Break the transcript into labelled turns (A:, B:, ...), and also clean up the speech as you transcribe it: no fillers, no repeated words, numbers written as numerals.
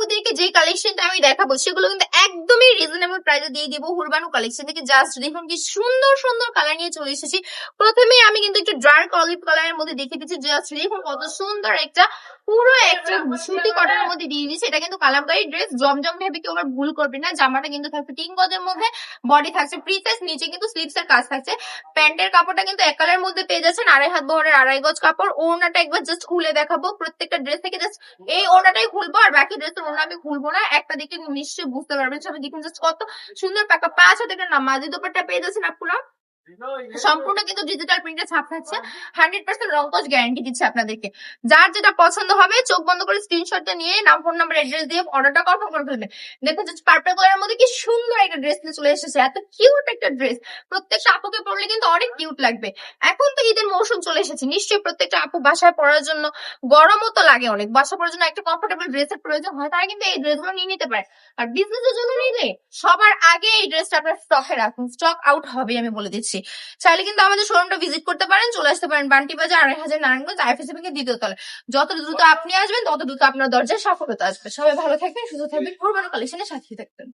A: আপনাদেরকে যে কালেকশনটা আমি দেখাবো সেগুলো কিন্তু একদমই রিজনেবল প্রাইসে দিয়ে দিব হুরবানু কালেকশন থেকে। জাস্ট দেখুন কি সুন্দর সুন্দর কালার নিয়ে চলে এসেছি। প্রথমেই আমি কিন্তু একটু ডার্ক অলিভ কালারের মধ্যে দেখে দিচ্ছি। জাস্ট দেখুন কত সুন্দর একটা পুরো একটা সুতি কটনের মধ্যে দিয়ে দিচ্ছি। এটা কিন্তু কালামকারী ড্রেস, জমজম ভেবে কেউ আবার ভুল করবে না। জামাটা কিন্তু থাকছে 3 গজের মধ্যে, বডি থাকছে ফ্রি সাইজ, নিচে কিন্তু স্লিপস এর কাজ থাকছে। প্যান্টের কাপড়টা কিন্তু এক কালারের মধ্যে পেয়ে যাচ্ছেন, 2.5 হাত বহরের 2.5 গজ কাপড়। ওড়নাটা একবার জাস্ট খুলে দেখাবো, প্রত্যেকটা ড্রেস থেকে জাস্ট এই ওড়নাটাই খুলবো আর বাকি ড্রেসের ওড়না আমি খুলবো না। একটা দিকে নিশ্চয়ই বুঝতে পারবেন সবাই, দেখুন জাস্ট কত সুন্দর পাকা 5 হাতের নামাজি দোপাট্টা পেয়ে যাচ্ছেন আপনারা। সম্পূর্ণ কিন্তু ডিজিটাল প্রিন্টে ছাপ থাকছে, 100% রং কস গ্যারান্টি দিচ্ছে আপনাদেরকে। যার যেটা পছন্দ হবে চোখ বন্ধ করে স্ক্রিনশটটা নিয়ে নাম, ফোন নাম্বার, অ্যাড্রেস দিয়ে অর্ডারটা কনফার্ম করে ফেলবেন। দেখুন জাস্ট পার্পল কালারের মধ্যে কি সুন্দর একটা ড্রেস নিয়ে চলে এসেছে, এত কিউট একটা ড্রেস। প্রত্যেকটা আপুকে পরলে কিন্তু অনেক কিউট লাগবে। এখন তো ঈদের মৌসুম চলে এসেছে, নিশ্চয়ই প্রত্যেকটা আপু বাসায় পরার জন্য, গরমও তো লাগে অনেক, বাসা পরার জন্য একটা কমফোর্টেবল ড্রেসের প্রয়োজন হয়, তারা কিন্তু এই ড্রেসগুলো নিয়ে নিতে পারে। আর বিজনেসের জন্য নিলে সবার আগে এই ড্রেসটা আপনার স্টকে রাখুন, স্টক আউট হবে আমি বলে দিচ্ছি। চাইলে কিন্তু আমাদের শোরুমটা ভিজিট করতে পারেন, চলে আসতে পারেন বান্টি বাজার 2.5 নারায়ণগঞ্জ আইএফএসি ব্যাংকের 2য় তলায়। যত দ্রুত আপনি আসবেন তত দ্রুত আপনার দরজায় সফলতা আসবে। সবাই ভালো থাকবেন, সুস্থ থাকবেন, হুরবানু কালেকশনের সাথে থাকবেন।